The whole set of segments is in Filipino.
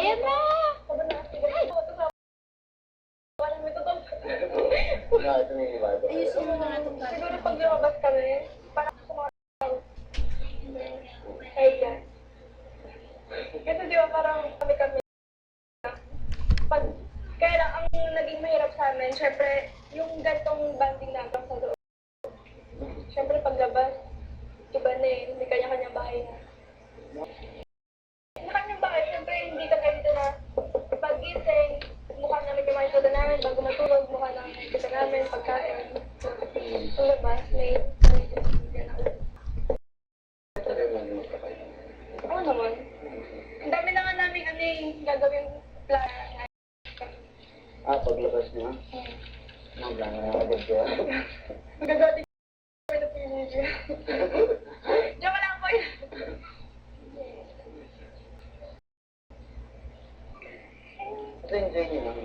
Ayan na! Ayusin mo na nga itong bata. Siguro pag lumabas kami, parang sa mga kaya. Kasi di ba parang kami-kami. Pag, kaya lang, ang naging mahirap sa amin, syempre, yung gantong banding namin sa loob. Syempre, paglabas, iba na eh, may kanya-kanyang bahay na. Sa kanyang bahay, syempre, hindi ka ganito na pag-gising, mukha namin yung mga isuda namin, bago matulog, mukha namin kita namin, pagkain. Sa labas, may oo naman. Ang dami na nga namin ano yung gagawin plan. Paglabas niya? Magplano na agad siya. Magagaling ko na pinili. Joke lang po yun. Ito enjoy niyo lang.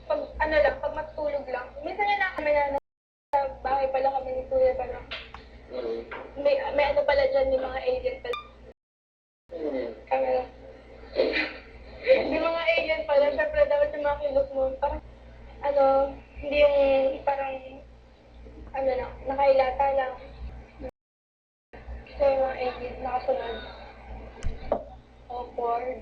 Pag ano lang, pag matulog lang. Minsan yun lang kami na sa bahay pala kami ni Kuya pala. May ano pala dyan, yung mga alien pala. Kami lang. Yung mga alien pala, syempre dapat yung mga kilos mo. Parang, ano, hindi yung parang, ano lang, nakailata lang. So yung mga alien, nakasunod. Awkward.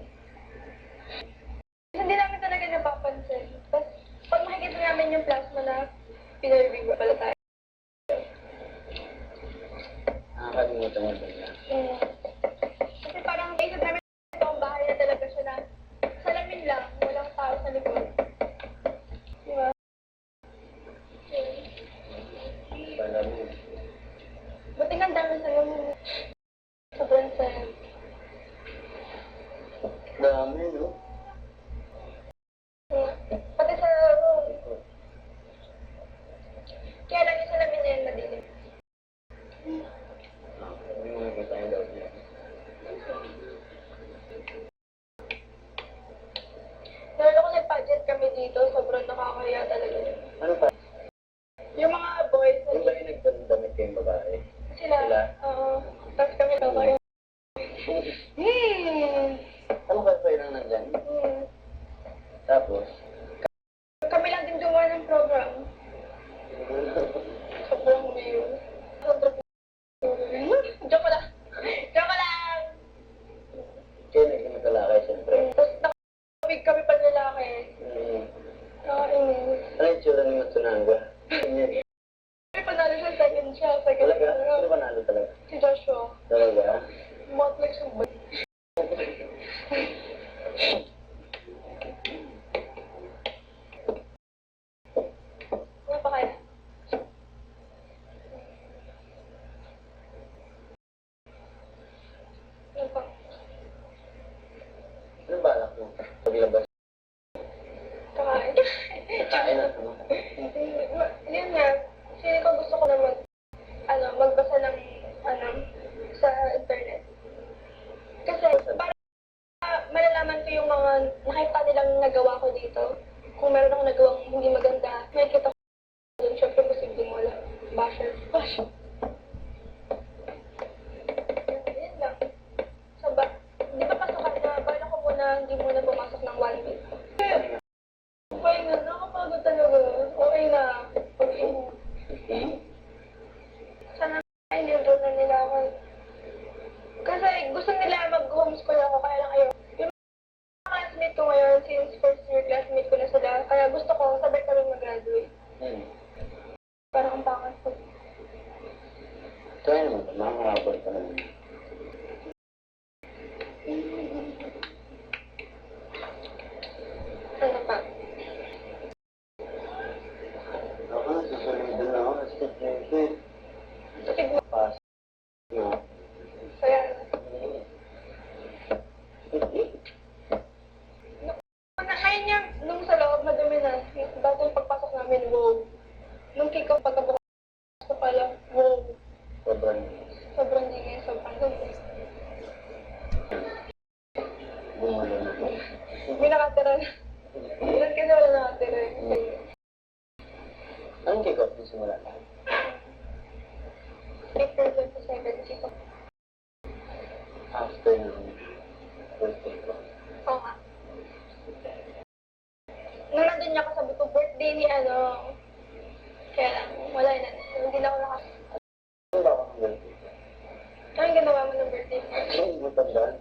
Hindi namin talaga napapansin. Tapos, pag makikita namin yung plasma na pinaribig pala tayo. Nakakalimutan mo ba niya? Kasi parang naisip namin itong bahay na talaga siya na salamin lang, walang tao sa likod. Diba? Salamin. Buti nga ang dami salamin. Sobrang saya. Dami, no? Pati sa room. Kaya lang yung salamin na yan madilim. May mga kita yung daw niya. Lalo kung nag-budget kami dito, sobrang nakakaya talaga. Ano pa? Yung mga boys, Yung ba yung nagdamit kayong babae? sila, oo. Tapos kami kakayo. Ano ba kayo lang nandyan? Tapos? Kami lang din gumawa ng program. Sobrang mayo. Joke lang. Joke lang! Kaya nagkamatalakay, siyempre. Tapos nakabig kami pa lalaki. Nakainis. Ano yung tsura ni Matsunaga? Ganyan. May panalo siya, second siya. Second Talaga? siya. Ano ba nalo talaga? Si Joshua. Talaga? Motley Subay. Ano pa kaya? Ano pa? Ano balak mo? Paglabas? Kakain. Kakain na ano? Yun nga. Feeling ko gusto ko na magbasa ng, sa internet. Kasi, para malalaman ko yung mga nakita nilang nagawa ko dito. Kung meron akong nagawang hindi maganda, makikita ko doon. Siyempre, posibleng wala. Basher. Basher. Yan lang. So, di ba pasukan na, bala ko muna, hindi muna pumasok ng 1 week. Okay na, nakapagod talaga. Okay na. Okay na. Sana enroll na nila ako. Kasi gusto nila mag-homeschool ako, kaya lang ayaw. Yung mga classmate ko ngayon, since first year classmate ko na sila, kaya gusto ko sabay kami mag-graduate. Parang ang pangas ko. Kaya naman, makakabot ka naman. Ano pa? Ako, susunod na ako. Kasi Siguro, pass. No. kaya ngayon yung, nung sa loob, madumi na. Dati yung pagpasok namin, wow. Nung kick-off, pagkabukas ko pala, wow. Sobrang. Sobrang dingin, sobrang dumi. Bumulo na. May nakatira na. Doon kasi wala nakatira. Anong kick-off yung simula? April 27 ko. After ng birthday ko. Oo nga. Nung nandun niya ako, sabi ko, birthday ni ano. Kaya lang, wala na. Hindi na ako Ano ba akong birthday ko? Anong ginawa mo ng birthday mo? Hindi mo tandaan?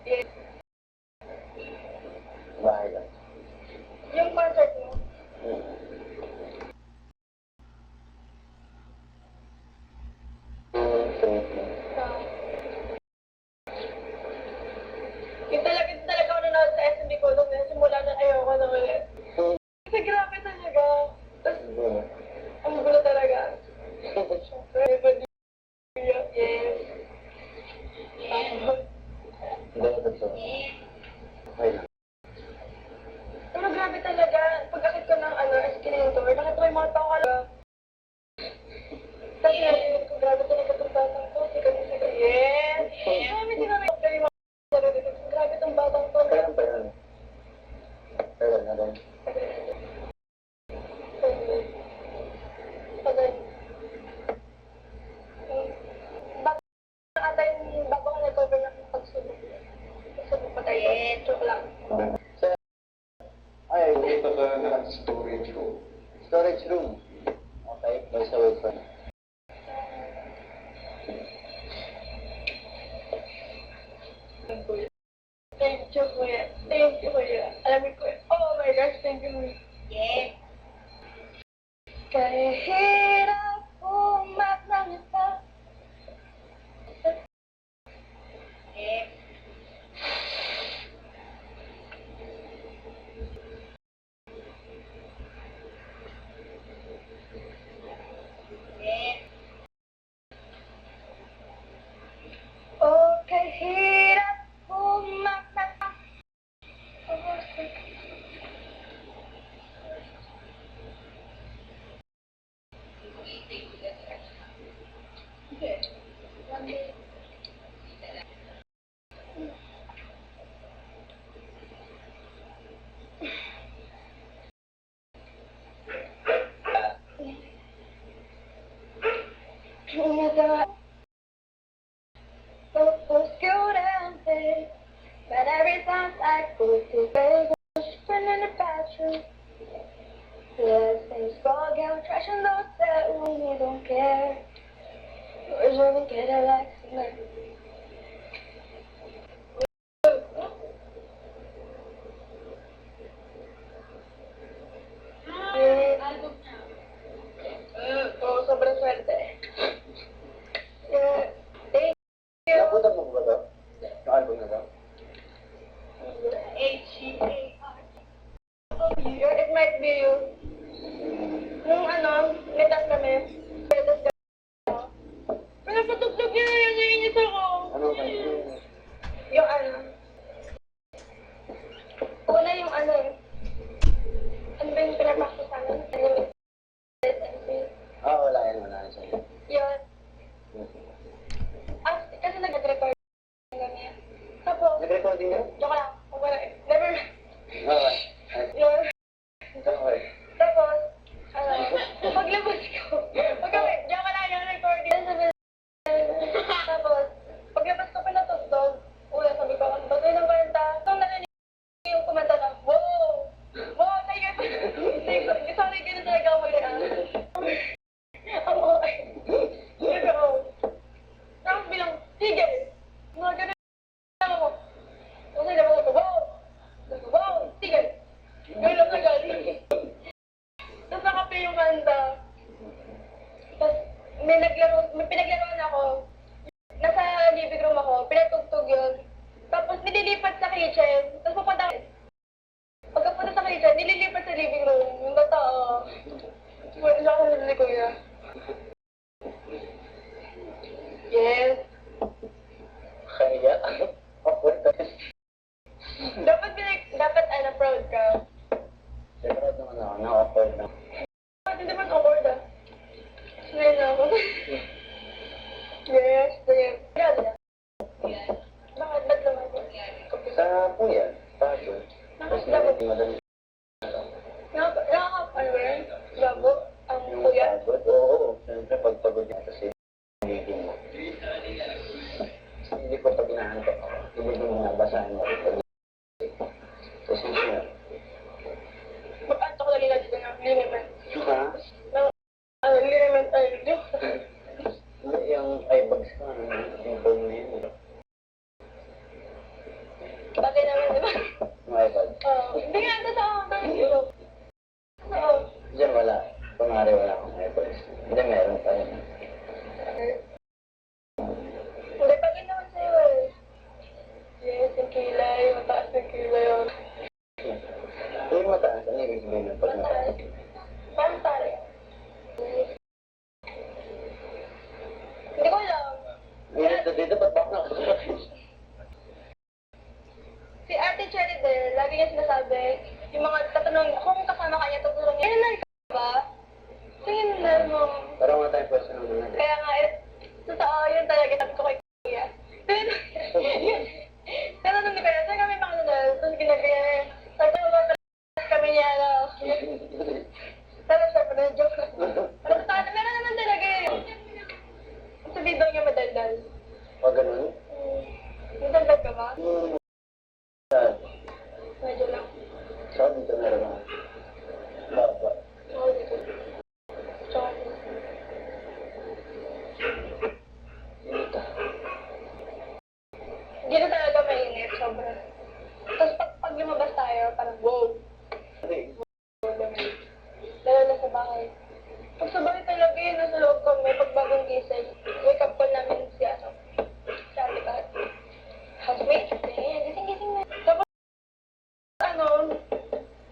Yes. Bahay lang. Yung concert mo. Ah. Yung talaga ako nanonood sa SMB ko nung simula na ayoko na ulit. Kasi grabe talaga. Tapos, ang gulo talaga. Siyempre, yes. Hindi ko totoo. Okay lang. Pero grabe talaga. Pag-akit ko ng escalator, nakita ko yung mga tao ka. Tapos narinig ko, grabe talaga itong batang to. Sikat. Yes! Marami sinarinig ko yung mga sarili ko. Grabe itong batang to. Kailan pa yun? Kailan na rin? Bago ka nag-cover ng pagsunog. Pagsunog pa tayo. Joke lang. Ay, Dito sa storage room. storage room. Okay, may sa website. Thank you, Kuya. Thank you, Kuya. Alam mo, Kuya. Oh my gosh, thank you, Kuya. Yeah. Kahirap umat ng isa. Yeah. Oh, kahirap umat ng but every time I go to bed, I'm sitting in the bathroom. Let's things fall down, trashing those that we don't care. Where's where we get a like tonight? Oh, sobrang swerte. Yeah. Thank you. Napunta mo ba ito? Yung album na ito? H-E-A-R. It might be you. Nung metas kami, metas kami. Pinapatugtog niya na yun, naiinis ako. Ano ba yun? Yung una yung ano ba yung pinapakita sa amin? Wala yan sa'yo. Yun. Kasi nag-record kami. Tapos, Nag-recording ka? joke lang. Wala eh. Never mind. Okay. Yun. Okay. Tapos, paglabas ko, joke lang yung recording. Tapos, paglabas ko pinatugtog, sabi ko, ang bagay ng kanta. Nung narinig yung kumanta na, wow! Wow, sorry, ganun talaga ako mag-react. Ang okay. Pero, tapos bilang, sige! Mga ganun lang ako. Kasi naman ako, wow! Wow! Sige! Ganun lang galing. Tapos nakape yung kanta. Tapos, may pinaglaruan ako. Nasa living room ako, pinatugtog yun. Tapos nililipat sa kitchen. Tapos pupunta ako. Pagkapunta sa kitchen, nililipat sa living room. Yung totoo. Wala ako nilili, Kuya. Yes. Kaya? Awkward ka. Dapat proud ka. Siyempre naman ako, na-awkward na. Hindi naman awkward Ngayon ako. Yes, yes. Grabe. Bakit? Ba't naman? Sa kuya, tayo. Nakakapagod. Madali. Nakakapagod. Gabo. Ang Yung kuya. pagod, oo. Siyempre, pagpagod niya kasi Kunwari wala akong efforts. Hindi, meron pa yun. Hindi pa ginawa sa'yo eh. Yes, yung kilay, mataas yung kilay yun. Yung mataas, ano yung ibig sabihin ng pag mataas? Parang tari. Hindi ko alam. Dito, ba't bakit ako? Si Ate Cheridel, lagi niya sinasabi, yung mga tatanong, kung kasama ka niya, tatanong niya, na ikaw ba? Tingin na mo. Parang wala tayong personal na natin. Kaya nga, totoo yun talaga, sabi ko kay Kuya. Pero nung ni Kuya, saan kami mga nunal? Tapos ginagaya, sabi ko kami niya, ano. Pero sabi na, joke lang. Pero totoo, meron naman talaga eh. Sabi daw niya madaldal. O ganun? Madaldal ka ba? Saan? Medyo lang. Saan dito meron ako? Baba. Oo, dito. Tsaka, Dito. dito talaga mainit, sobra. Tapos pag lumabas tayo, parang wow. Lalo na sa bahay. Pag sa bahay talaga yun, nasa loob kami, pag bagong gising, wake up call namin si Aso. Sabi ka, housemate, gising na. Tapos,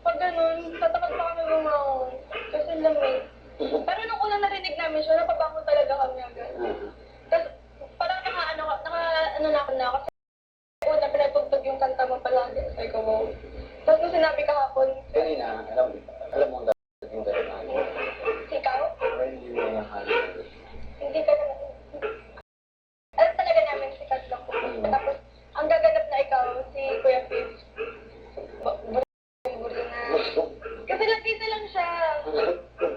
pag ganun, tatapat pa kami bumangon. Kasi lamig. Pero nung unang narinig namin siya, napabangon talaga kami agad. Tapos, parang ano na ako na, kasi una pinatugtog yung kanta mo palagi. Sabi ko, wow. Tapos nung sinabi kahapon, Kanina, alam mo ang dapat yung gano'n. ikaw? Pero hindi mo yung halo. Hindi ka naman. Alam talaga namin si Kat lang po. Tapos, ang gaganap na ikaw, si Kuya Fibs. Buri na. Kasi nandito lang siya.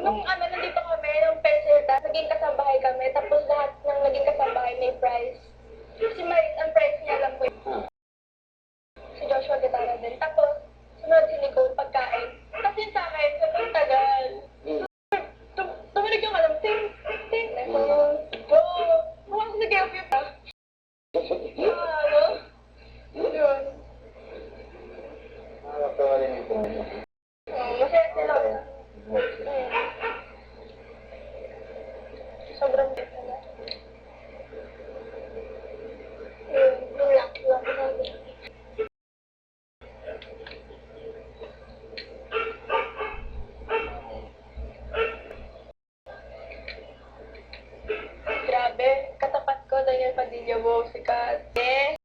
Nung nandito kami, nung Peserta, naging kasambahay kami. Tapos lahat ng naging kasambahay may prize. Si Maris, ang prize niya lang po. Si Joshua Guitarra din. Tapos, sunod si Nicole, pagkain. Kasi yun sa akin, sobrang tagal. Tumulig yung alam, ting. Oo. Mukhang si Kuya Fibs ah. Yun. Nakakatawa rin yung puno. Masaya sila. Sobrang bit nila. Yun lang. Grabe, katapat ko, Daniel Padilla, wow, sikat. Yes!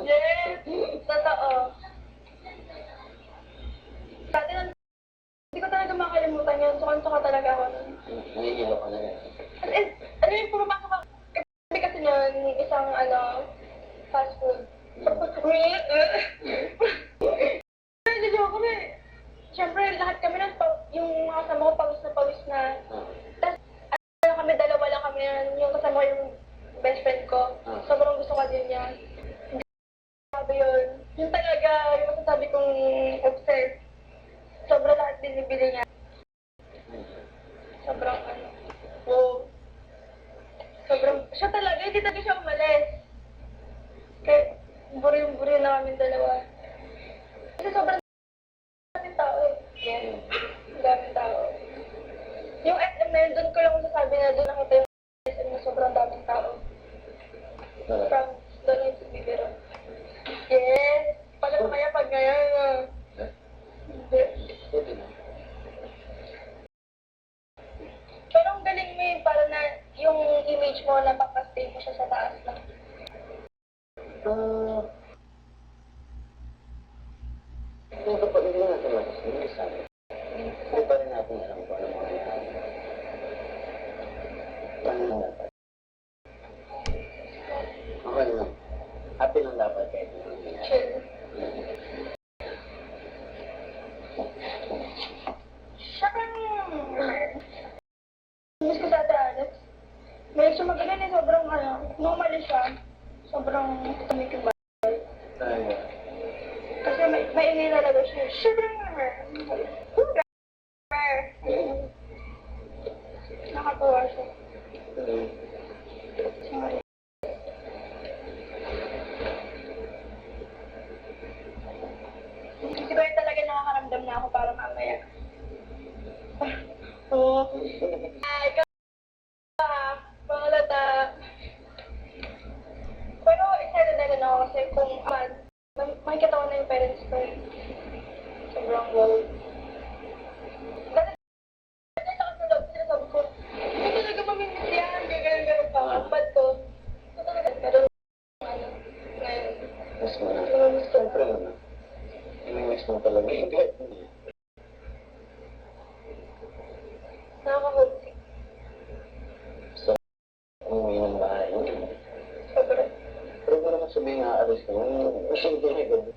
Yes! Totoo. Dati lang, hindi ko talaga makalimutan yun. Sukan-suka talaga ako nun. Nahihilo ka na rin. As in, ano yung pumapasok ako? Kasi nun, isang, fast food. Tapos, joke kami. Siyempre, lahat kami nun, yung mga kasama ko, pawis na. Tapos, kami, dalawa lang kami nun. Yung kasama ko, yung best friend ko. Sobrang gusto ko din yan. Sabi yun. Yung talaga, yung masasabi kong obsessed. Sobrang lahat binibili niya. Sobrang wow. Sobrang, siya talaga, hindi talaga siya umalis. Kaya, buri na kami dalawa. Kasi sobrang daming tao eh. Yes, daming tao. Yung SM na yun, doon ko lang masasabi na doon nakita yung SM na sobrang daming tao. From, doon yung bibiro. Yes, pala kaya pag ngayon. Hindi. Pero ang galing mo yun, para na yung image mo, napapastay mo siya sa taas lang. Ito pa rin natin masasabi. Hindi pa rin natin alam kung ano mangyayari. Paano lang dapat? Okay lang. Happy lang dapat kahit ano mangyayari. Chill. Siyang, miss ko dati Alex. May sumagalan eh, sobrang normal siya. Sobrang tumikib ba? Talaga. Kasi may ingay talaga siya. Sobrang nakatuwa siya. Sorry. Siguro talaga nakakaramdam na ako para mamaya. Oo. Ay, ikaw pangalata. Pero excited na rin ako kasi kung makikita ko na yung parents ko. Sobrang wow. Dati sa kasulog, sinasabi ko, hindi talaga mamimiss yan, gano'n pa. Ang bad ko. Ito talaga, pero ngayon. Mas mo na. Namamiss ko. Siyempre naman. Namimiss mo talaga yung kahit hindi. Nakaka-homesick. So, umuwi ng bahay. Sobrang. Pero ba naman sabihin nga, alis ka mo, hindi na